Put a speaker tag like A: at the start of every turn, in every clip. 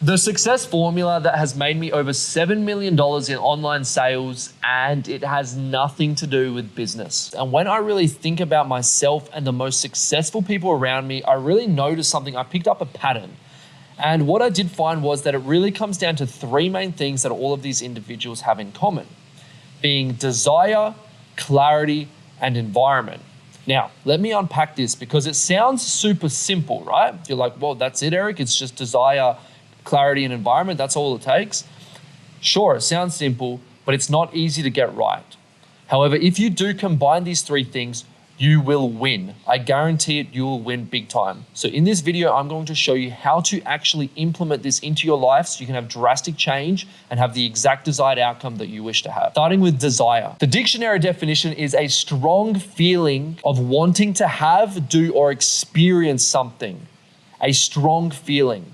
A: The success formula that has made me over $7 million in online sales, and it has nothing to do with business. And when I really think about myself and the most successful people around me, I really noticed something. I picked up a pattern. And what I did find was that it really comes down to three main things that all of these individuals have in common, being desire, clarity, and environment. Now, let me unpack this because it sounds super simple, right? You're like, well, that's it, Eric. It's just desire, clarity, and environment. That's all it takes. Sure, it sounds simple, but it's not easy to get right. However, if you do combine these three things, you will win. I guarantee it, you will win big time. So in this video, I'm going to show you how to actually implement this into your life so you can have drastic change and have the exact desired outcome that you wish to have. Starting with desire. The dictionary definition is a strong feeling of wanting to have, do, or experience something. A strong feeling.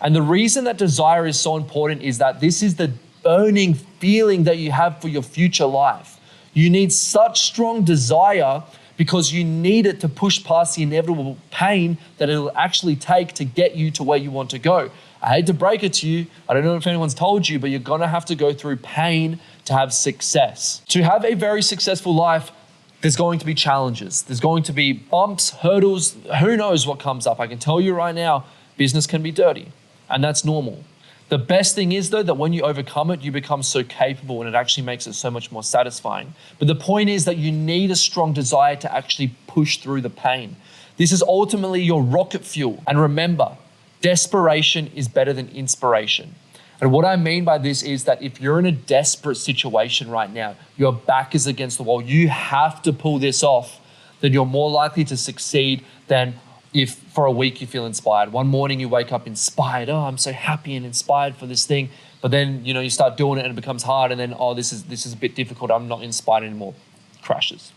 A: And the reason that desire is so important is that this is the burning feeling that you have for your future life. You need such strong desire because you need it to push past the inevitable pain that it'll actually take to get you to where you want to go. I hate to break it to you. I don't know if anyone's told you, but you're gonna have to go through pain to have success. To have a very successful life, there's going to be challenges. There's going to be bumps, hurdles, who knows what comes up. I can tell you right now, business can be dirty, and that's normal. The best thing is though, that when you overcome it, you become so capable and it actually makes it so much more satisfying. But the point is that you need a strong desire to actually push through the pain. This is ultimately your rocket fuel. And remember, desperation is better than inspiration. And what I mean by this is that if you're in a desperate situation right now, your back is against the wall, you have to pull this off, then you're more likely to succeed than if for a week you feel inspired. One morning you wake up inspired. Oh, I'm so happy and inspired for this thing. But then, you start doing it and it becomes hard. And then, oh, this is a bit difficult. I'm not inspired anymore. Crashes.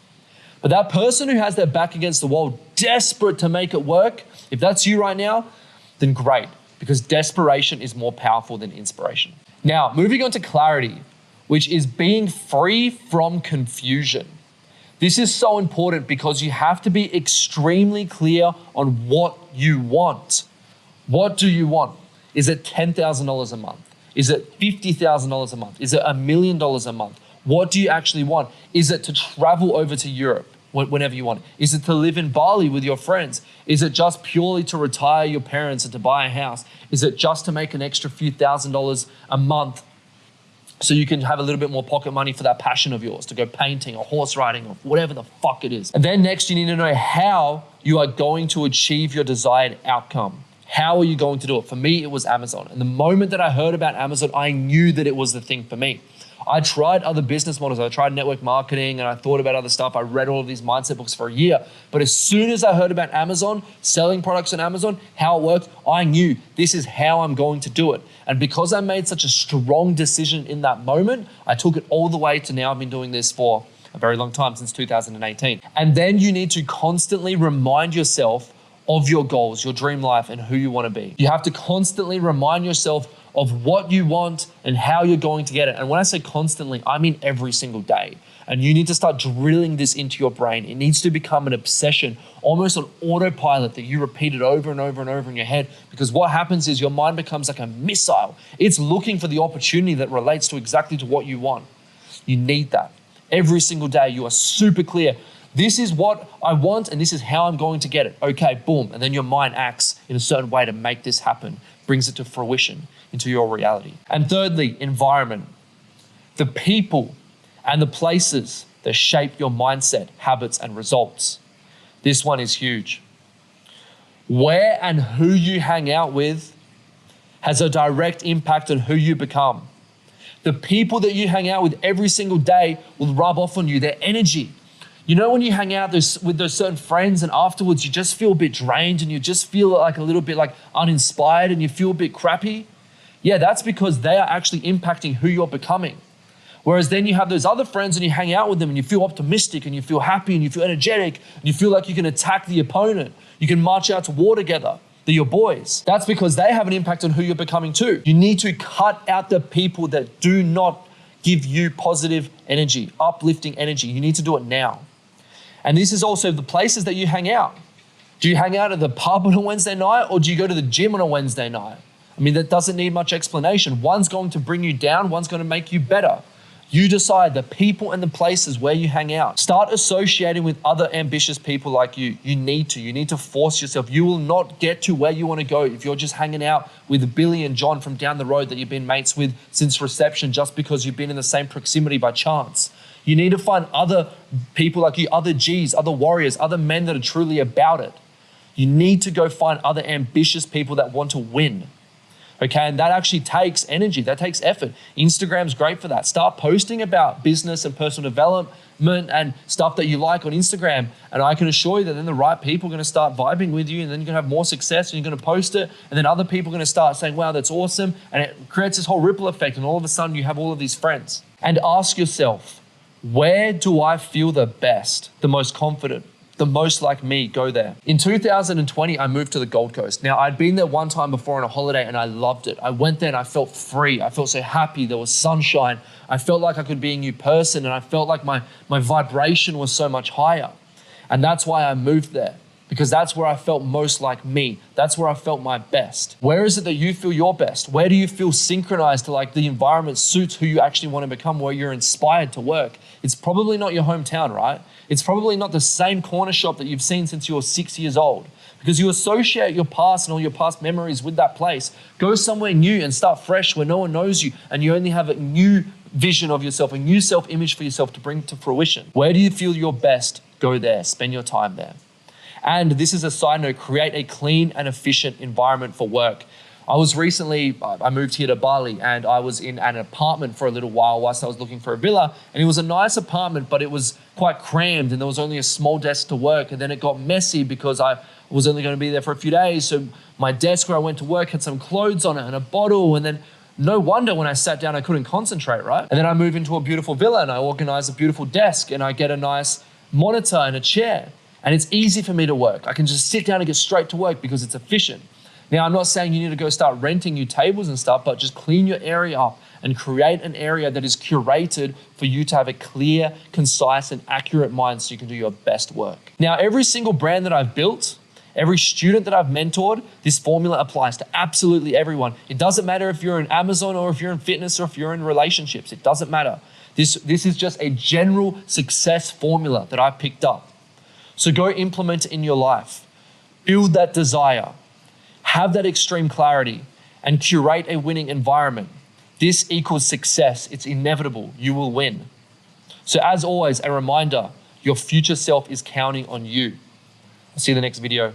A: But that person who has their back against the wall, desperate to make it work, if that's you right now, then great. Because desperation is more powerful than inspiration. Now, moving on to clarity, which is being free from confusion. This is so important because you have to be extremely clear on what you want. What do you want? Is it $10,000 a month? Is it $50,000 a month? Is it $1 million a month? What do you actually want? Is it to travel over to Europe whenever you want? Is it to live in Bali with your friends? Is it just purely to retire your parents and to buy a house? Is it just to make an extra few $1,000s a month so you can have a little bit more pocket money for that passion of yours, to go painting or horse riding or whatever the fuck it is? And then next, you need to know how you are going to achieve your desired outcome. How are you going to do it? For me, it was Amazon. And the moment that I heard about Amazon, I knew that it was the thing for me. I tried other business models. I tried network marketing and I thought about other stuff. I read all of these mindset books for a year. But as soon as I heard about Amazon, selling products on Amazon, how it worked, I knew this is how I'm going to do it. And because I made such a strong decision in that moment, I took it all the way to now. I've been doing this for a very long time, since 2018. And then you need to constantly remind yourself of your goals, your dream life, and who you want to be. You have to constantly remind yourself of what you want and how you're going to get it. And when I say constantly, I mean every single day. And you need to start drilling this into your brain. It needs to become an obsession, almost an autopilot that you repeat it over and over and over in your head. Because what happens is your mind becomes like a missile. It's looking for the opportunity that relates to exactly to what you want. You need that. Every single day you are super clear. This is what I want and this is how I'm going to get it. Okay, boom. And then your mind acts in a certain way to make this happen, brings it to fruition into your reality. And thirdly, environment. The people and the places that shape your mindset, habits, and results. This one is huge. Where and who you hang out with has a direct impact on who you become. The people that you hang out with every single day will rub off on you, their energy. You know when you hang out with those certain friends and afterwards you just feel a bit drained and you just feel like a little bit like uninspired and you feel a bit crappy? Yeah, that's because they are actually impacting who you're becoming. Whereas then you have those other friends and you hang out with them and you feel optimistic and you feel happy and you feel energetic and you feel like you can attack the opponent. You can march out to war together. They're your boys. That's because they have an impact on who you're becoming too. You need to cut out the people that do not give you positive energy, uplifting energy. You need to do it now. And this is also the places that you hang out. Do you hang out at the pub on a Wednesday night or do you go to the gym on a Wednesday night? I mean, that doesn't need much explanation. One's going to bring you down, one's going to make you better. You decide the people and the places where you hang out. Start associating with other ambitious people like you. You need to force yourself. You will not get to where you want to go if you're just hanging out with Billy and John from down the road that you've been mates with since reception just because you've been in the same proximity by chance. You need to find other people like you, other G's, other warriors, other men that are truly about it. You need to go find other ambitious people that want to win. Okay, and that actually takes energy, that takes effort. Instagram's great for that. Start posting about business and personal development and stuff that you like on Instagram. And I can assure you that then the right people are gonna start vibing with you, and then you're gonna have more success, and you're gonna post it, and then other people are gonna start saying, wow, that's awesome. And it creates this whole ripple effect, and all of a sudden you have all of these friends. And ask yourself, where do I feel the best, the most confident? The most like me, go there. In 2020, I moved to the Gold Coast. Now, I'd been there one time before on a holiday and I loved it. I went there and I felt free. I felt so happy. There was sunshine. I felt like I could be a new person, and I felt like my vibration was so much higher. And that's why I moved there, because that's where I felt most like me. That's where I felt my best. Where is it that you feel your best? Where do you feel synchronized to, like, the environment suits who you actually want to become, where you're inspired to work? It's probably not your hometown, right? It's probably not the same corner shop that you've seen since you were 6 years old, because you associate your past and all your past memories with that place. Go somewhere new and start fresh where no one knows you, and you only have a new vision of yourself, a new self-image for yourself to bring to fruition. Where do you feel your best? Go there, spend your time there. And this is a side note, create a clean and efficient environment for work. I moved here to Bali, and I was in an apartment for a little while whilst I was looking for a villa, and it was a nice apartment, but it was quite crammed and there was only a small desk to work. And then it got messy because I was only going to be there for a few days. So my desk where I went to work had some clothes on it and a bottle, and then no wonder when I sat down, I couldn't concentrate, right? And then I moved into a beautiful villa and I organize a beautiful desk and I get a nice monitor and a chair. And it's easy for me to work. I can just sit down and get straight to work because it's efficient. Now, I'm not saying you need to go start renting new tables and stuff, but just clean your area up and create an area that is curated for you to have a clear, concise, and accurate mind so you can do your best work. Now, every single brand that I've built, every student that I've mentored, this formula applies to absolutely everyone. It doesn't matter if you're in Amazon or if you're in fitness or if you're in relationships. It doesn't matter. This is just a general success formula that I've picked up. So go implement it in your life. Build that desire. Have that extreme clarity and curate a winning environment. This equals success. It's inevitable. You will win. So as always, a reminder, your future self is counting on you. I'll see you in the next video.